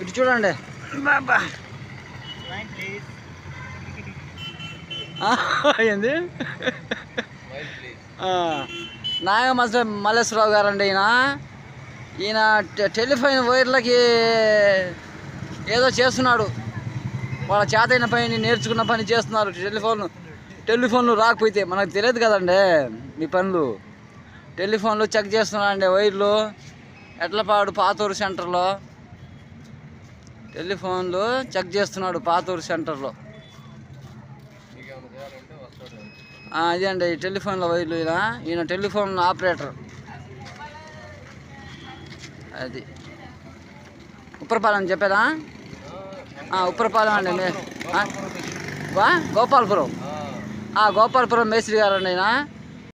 ఇటు చూడండి బాబా ఏంది నాగ మల్లేశ్వరరావు గారండి ఈయన టెలిఫోన్ వైర్లకి ఏదో చేస్తున్నాడు. వాళ్ళ చేతైన పని నేర్చుకున్న పని చేస్తున్నారు. టెలిఫోన్లు రాకపోతే మనకు తెలియదు కదండి మీ పనులు. టెలిఫోన్లు చెక్ చేస్తున్నారండి వైర్లు. ఎడ్లపాడు పాతూరు సెంటర్లో టెలిఫోన్లు చెక్ చేస్తున్నాడు. పాతూరు సెంటర్లో అదే అండి ఈ టెలిఫోన్ల వైర్లు. ఈయన టెలిఫోన్ ఆపరేటర్. అది ఉప్పరపాలెం చెప్పేదా? ఉప్పరపాలెం అండి. గోపాలపురం. గోపాలపురం మేస్త్రి గారు అండి ఈయన.